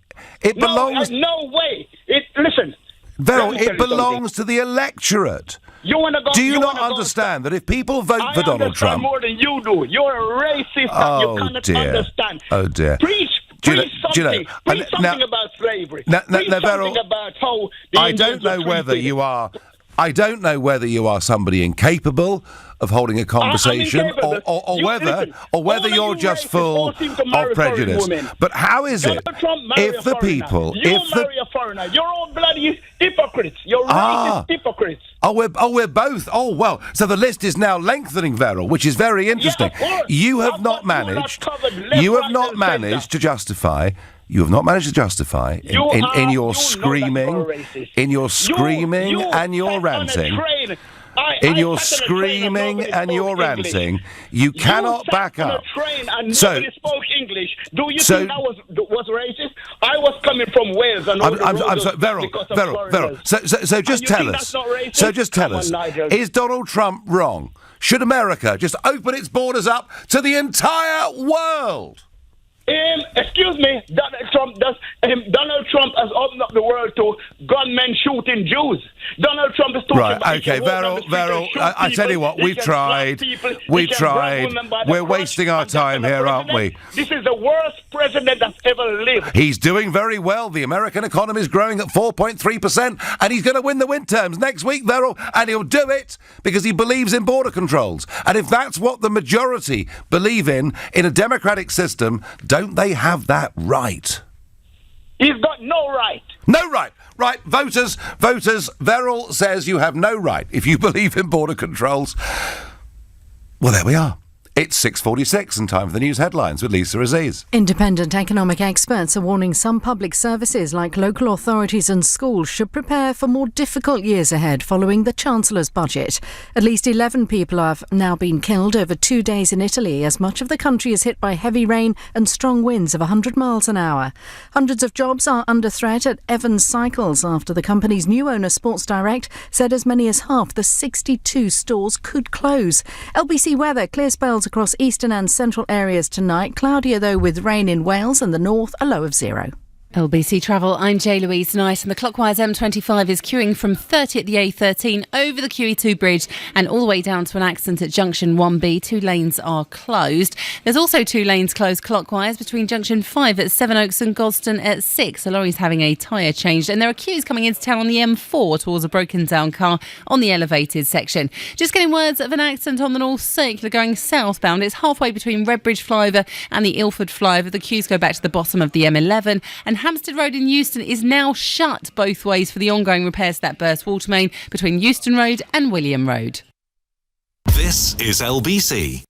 It belongs. No way. Listen, Verrill. It belongs to the electorate. Do you not understand that if people vote for Donald Trump, more than you do, you're a racist. Oh, and you cannot dear. understand. Oh dear. Preach something about slavery. Preach something about how. I don't know whether you are. I don't know whether you are somebody incapable of holding a conversation, or whether you're just full of prejudice. But how is it if the people, marry a foreigner, you're all bloody hypocrites. You're racist hypocrites. We're both. Oh well, so the list is now lengthening, Verrill, which is very interesting. Yeah, you have not managed. You have not managed to justify. You have not managed to justify in your screaming, and your ranting. In your screaming and your ranting, you cannot back up. So spoke English. Do you think that was racist? I was coming from Wales, and I'm sorry, Verrill. So just tell us. So just tell us. Is Donald Trump wrong? Should America just open its borders up to the entire world? Excuse me, Donald Trump has opened up the world to gunmen shooting Jews. Donald Trump is talking about... Right, okay, Verrill, I tell you what, we've tried. We're wasting our time here, aren't we? This is the worst president that's ever lived. He's doing very well. The American economy is growing at 4.3%, and he's going to win the midterms next week, Verrill, and he'll do it because he believes in border controls. And if that's what the majority believe in a democratic system, don't they have that right? He's got no right. No right. Right, voters, Verrill says you have no right if you believe in border controls. Well, there we are. It's 6:46 and time for the news headlines with Lisa Aziz. Independent economic experts are warning some public services like local authorities and schools should prepare for more difficult years ahead following the Chancellor's budget. At least 11 people have now been killed over 2 days in Italy as much of the country is hit by heavy rain and strong winds of 100 miles an hour. Hundreds of jobs are under threat at Evans Cycles after the company's new owner Sports Direct said as many as half the 62 stores could close. LBC weather, clear spells across eastern and central areas tonight. Cloudier though with rain in Wales and the north, a low of 0. LBC Travel, I'm J. Louise Knight, and the clockwise M25 is queuing from 30 at the A13 over the QE2 bridge and all the way down to an accident at junction 1B. 2 lanes are closed. There's also 2 lanes closed clockwise between junction 5 at Sevenoaks and Gosden at 6. A lorry's having a tyre changed, and there are queues coming into town on the M4 towards a broken down car on the elevated section. Just getting words of an accident on the North Circular going southbound. It's halfway between Redbridge flyover and the Ilford flyover. The queues go back to the bottom of the M11, and Hampstead Road in Euston is now shut both ways for the ongoing repairs to that burst water main between Euston Road and William Road. This is LBC.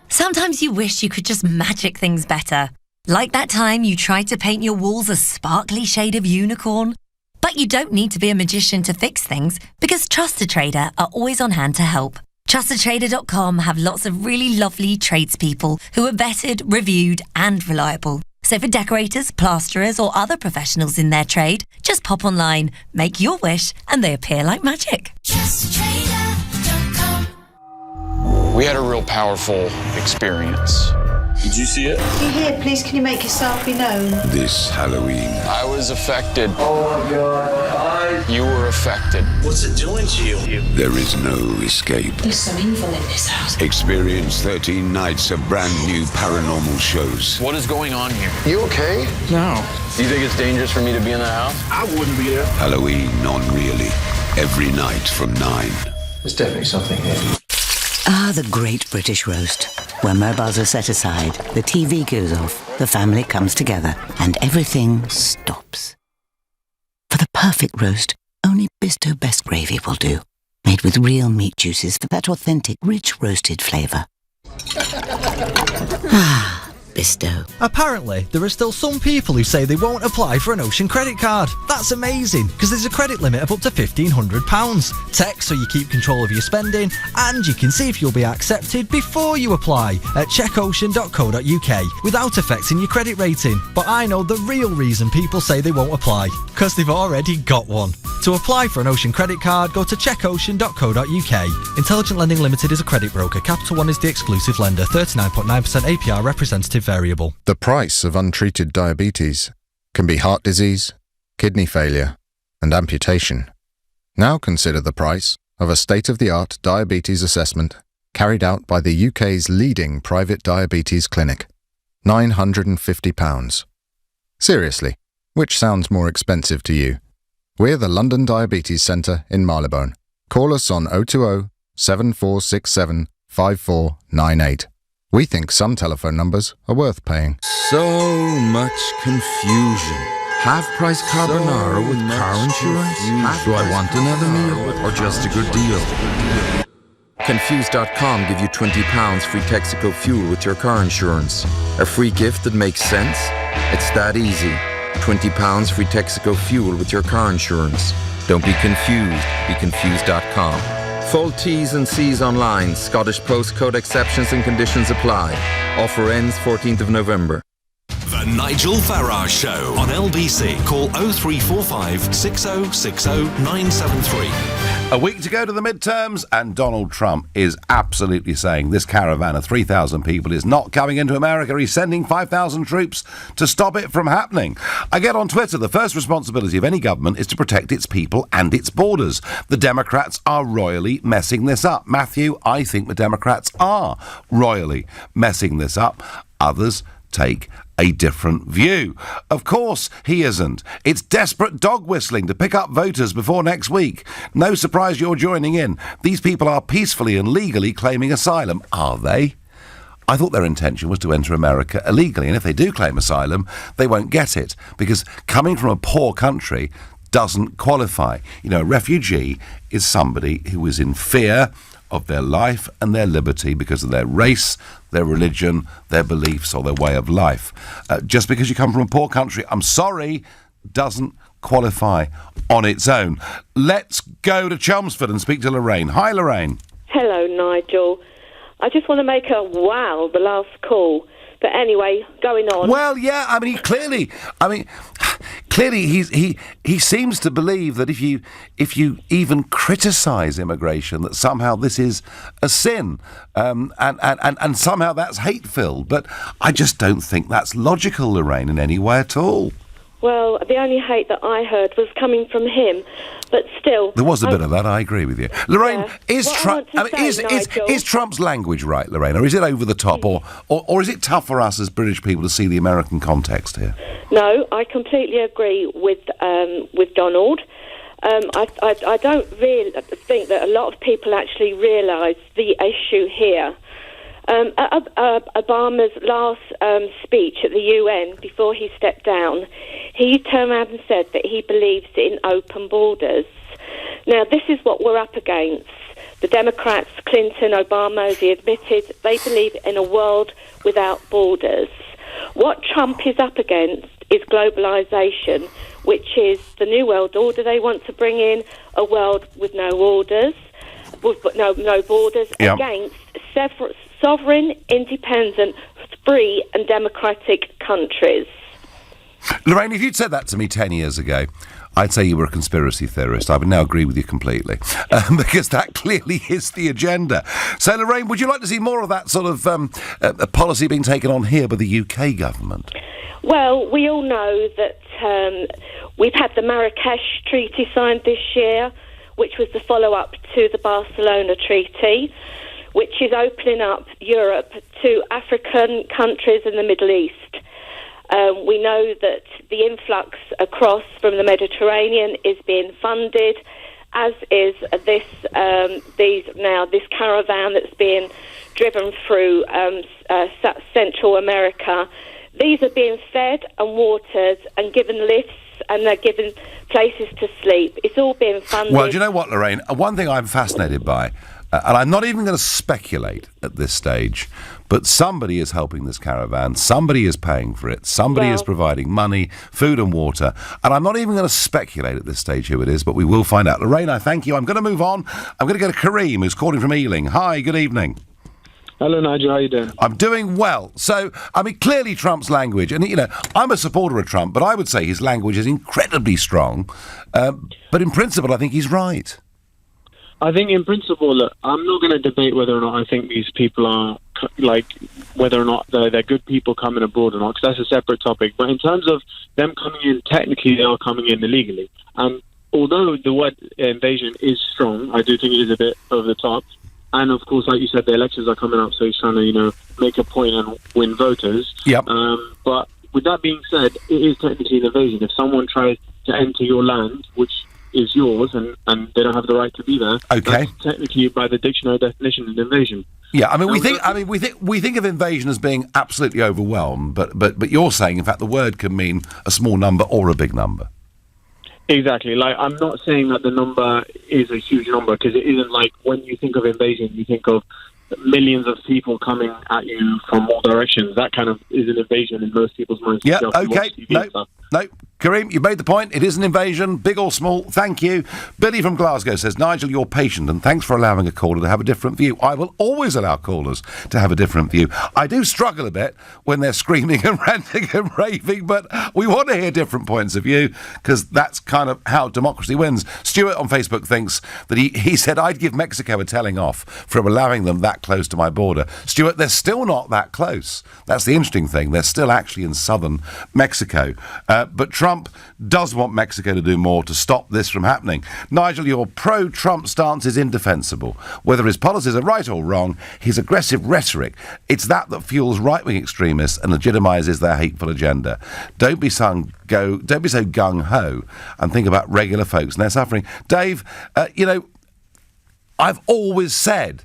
Sometimes you wish you could just magic things better. Like that time you tried to paint your walls a sparkly shade of unicorn. But you don't need to be a magician to fix things, because Trusted Trader are always on hand to help. TrustedTrader.com have lots of really lovely tradespeople who are vetted, reviewed and reliable. So for decorators, plasterers or other professionals in their trade, just pop online, make your wish and they appear like magic. We had a real powerful experience. Did you see it? If you're here, please can you make yourself be known? This Halloween. I was affected. Oh my God. You were affected. What's it doing to you? There is no escape. There's some evil in this house. Experience 13 nights of brand new paranormal shows. What is going on here? You okay? No. Do you think it's dangerous for me to be in the house? I wouldn't be there. Halloween on Really. Every night from 9. There's definitely something here. Ah, the great British roast. Where mobiles are set aside, the TV goes off, the family comes together, and everything stops. For the perfect roast, only Bisto Best Gravy will do. Made with real meat juices for that authentic, rich roasted flavour. Ah, Bisto. Apparently, there are still some people who say they won't apply for an Ocean credit card. That's amazing, because there's a credit limit of up to £1,500. Text so you keep control of your spending, and you can see if you'll be accepted before you apply at checkocean.co.uk without affecting your credit rating. But I know the real reason people say they won't apply, because they've already got one. To apply for an Ocean credit card, go to checkocean.co.uk. Intelligent Lending Limited is a credit broker. Capital One is the exclusive lender. 39.9% APR representative variable. The price of untreated diabetes can be heart disease, kidney failure, and amputation. Now consider the price of a state-of-the-art diabetes assessment carried out by the UK's leading private diabetes clinic. £950. Seriously, which sounds more expensive to you? We're the London Diabetes Centre in Marylebone. Call us on 020 7467 5498. We think some telephone numbers are worth paying. So much confusion. Half-price carbonara with car insurance? Do I want another meal or just a good deal? Confused.com give you £20 free Texaco fuel with your car insurance. A free gift that makes sense? It's that easy. £20 free Texaco fuel with your car insurance. Don't be confused. Be Confused.com. Full T's and C's online. Scottish postcode exceptions and conditions apply. Offer ends 14th of November. The Nigel Farage Show on LBC. Call 0345 6060 973. A week to go to the midterms, and Donald Trump is absolutely saying this caravan of 3,000 people is not coming into America. He's sending 5,000 troops to stop it from happening. I get on Twitter, the first responsibility of any government is to protect its people and its borders. The Democrats are royally messing this up. Matthew, I think the Democrats are royally messing this up. Others take a different view. Of course he isn't. It's desperate dog whistling to pick up voters before next week. No surprise you're joining in. These people are peacefully and legally claiming asylum. Are they? I thought their intention was to enter America illegally, and if they do claim asylum, they won't get it, because coming from a poor country doesn't qualify. You know, a refugee is somebody who is in fear of their life and their liberty because of their race, their religion, their beliefs, or their way of life. Just because you come from a poor country, I'm sorry, doesn't qualify on its own. Let's go to Chelmsford and speak to Lorraine. Hi, Lorraine. Hello, Nigel. I just want to make the last call. But anyway, going on. Well, yeah, clearly clearly he seems to believe that if you even criticise immigration, that somehow this is a sin, and somehow that's hate-filled. But I just don't think that's logical, Lorraine, in any way at all. Well, the only hate that I heard was coming from him, but still... There was a bit of that, I agree with you. Lorraine, is Nigel, Trump's language right, Lorraine, or is it over the top, or is it tough for us as British people to see the American context here? No, I completely agree with Donald. I don't really think that a lot of people actually realise the issue here. Obama's last speech at the UN before he stepped down, he turned around and said that he believes in open borders. Now, this is what we're up against. The Democrats, Clinton, Obama, as he admitted, they believe in a world without borders. What Trump is up against is globalisation, which is the new world order they want to bring in, a world with no orders, with no borders, against sovereign, independent, free and democratic countries. Lorraine, if you'd said that to me 10 years ago, I'd say you were a conspiracy theorist. I would now agree with you completely, because that clearly is the agenda. So, Lorraine, would you like to see more of that sort of policy being taken on here by the UK government? Well, we all know that we've had the Marrakesh Treaty signed this year, which was the follow-up to the Barcelona Treaty, which is opening up Europe to African countries in the Middle East. We know that the influx across from the Mediterranean is being funded, as is this caravan that's being driven through Central America. These are being fed and watered and given lifts, and they're given places to sleep. It's all being funded. Well, do you know what, Lorraine? One thing I'm fascinated by, and I'm not even going to speculate at this stage, but somebody is helping this caravan, somebody is paying for it, somebody is providing money, food and water, and I'm not even going to speculate at this stage who it is, but we will find out. Lorraine, I thank you. I'm going to move on. I'm going to go to Kareem, who's calling from Ealing. Hi, good evening. Hello, Nigel. How are you doing? I'm doing well. So, I mean, clearly Trump's language, and, you know, I'm a supporter of Trump, but I would say his language is incredibly strong. But in principle, I think he's right. I think in principle, look, I'm not going to debate whether or not I think these people are, whether or not they're good people coming abroad or not, because that's a separate topic. But in terms of them coming in, technically they are coming in illegally. And although the word invasion is strong, I do think it is a bit over the top. And, of course, like you said, the elections are coming up, so he's trying to, make a point and win voters. Yep. But with that being said, it is technically an invasion. If someone tries to enter your land, which is yours, and they don't have the right to be there, that's technically, by the dictionary definition, an invasion. Yeah, I mean, we think of invasion as being absolutely overwhelmed, but you're saying, in fact, the word can mean a small number or a big number. Exactly. I'm not saying that the number is a huge number, because it isn't like when you think of invasion, you think of millions of people coming at you from all directions. That kind of is an invasion in most people's minds. Yeah, okay. No, Kareem, you made the point. It is an invasion, big or small. Thank you. Billy from Glasgow says, Nigel, you're patient, and thanks for allowing a caller to have a different view. I will always allow callers to have a different view. I do struggle a bit when they're screaming and ranting and raving, but we want to hear different points of view, because that's kind of how democracy wins. Stuart on Facebook thinks that he said, I'd give Mexico a telling off for allowing them that close to my border. Stuart, they're still not that close. That's the interesting thing. They're still actually in southern Mexico. But Trump does want Mexico to do more to stop this from happening. Nigel, your pro-Trump stance is indefensible. Whether his policies are right or wrong, his aggressive rhetoric, it's that fuels right-wing extremists and legitimises their hateful agenda. Don't be so gung-ho and think about regular folks and their suffering. Dave, I've always said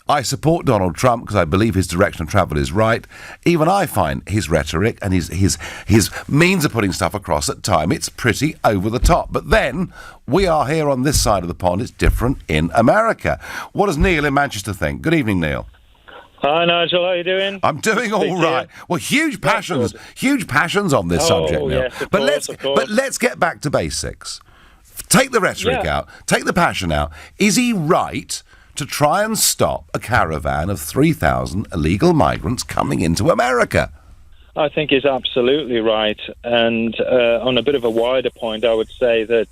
I support Donald Trump because I believe his direction of travel is right. Even I find his rhetoric and his means of putting stuff across at time, it's pretty over the top. But then, we are here on this side of the pond. It's different in America. What does Neil in Manchester think? Good evening, Neil. Hi, Nigel. How are you doing? I'm doing all right. Well, huge passions on this subject now. Yes, of course. But let's get back to basics. Take the rhetoric out. Take the passion out. Is he right to try and stop a caravan of 3,000 illegal migrants coming into America? I think is absolutely right. And on a bit of a wider point, I would say that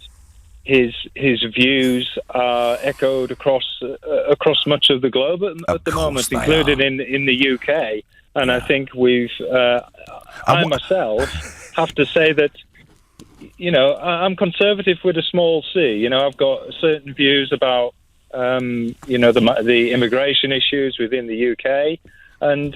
his views are echoed across much of the globe at the moment, including in the UK. And I think I myself have to say that, I'm conservative with a small c. I've got certain views about, the immigration issues within the UK. And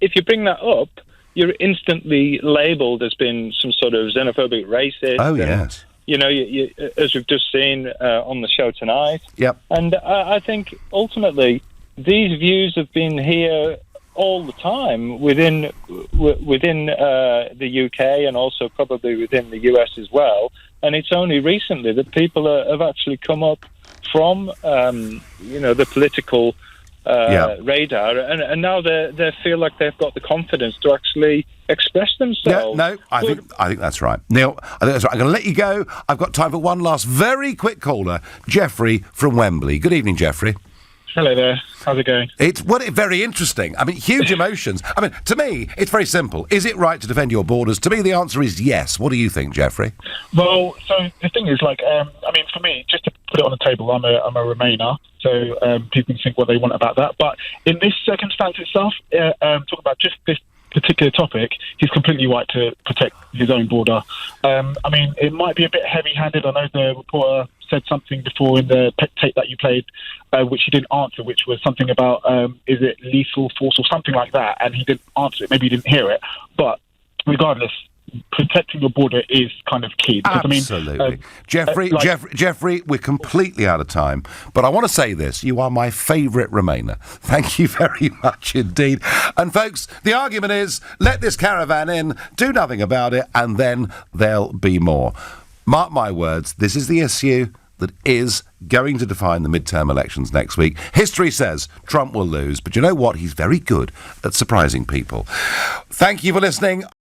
if you bring that up, you're instantly labelled as being some sort of xenophobic racist. Oh, yes. You, as we've just seen on the show tonight. Yep. And I think ultimately these views have been here all the time within the UK and also probably within the US as well. And it's only recently that people have actually come up from the political radar, and now they feel like they've got the confidence to actually express themselves. No, I think that's right. Neil, I think that's right. I'm going to let you go. I've got time for one last very quick caller, Geoffrey from Wembley. Good evening, Geoffrey. Hello there. How's it going? It's very interesting. I mean, huge emotions. I mean, to me, it's very simple. Is it right to defend your borders? To me, the answer is yes. What do you think, Geoffrey? Well, so the thing is, for me, just to put it on the table, I'm a Remainer, so people can think what they want about that. But in this circumstance itself, talk about just this particular topic, he's completely right to protect his own border. It might be a bit heavy-handed. I know the reporter said something before in the tape that you played, which he didn't answer, which was something about, is it lethal force or something like that, and he didn't answer it. Maybe he didn't hear it. But regardless, protecting your border is kind of key. Because, absolutely. Geoffrey, we're completely out of time, but I want to say this. You are my favourite Remainer. Thank you very much indeed. And folks, the argument is, let this caravan in, do nothing about it, and then there'll be more. Mark my words, this is the issue that is going to define the midterm elections next week. History says Trump will lose, but you know what? He's very good at surprising people. Thank you for listening.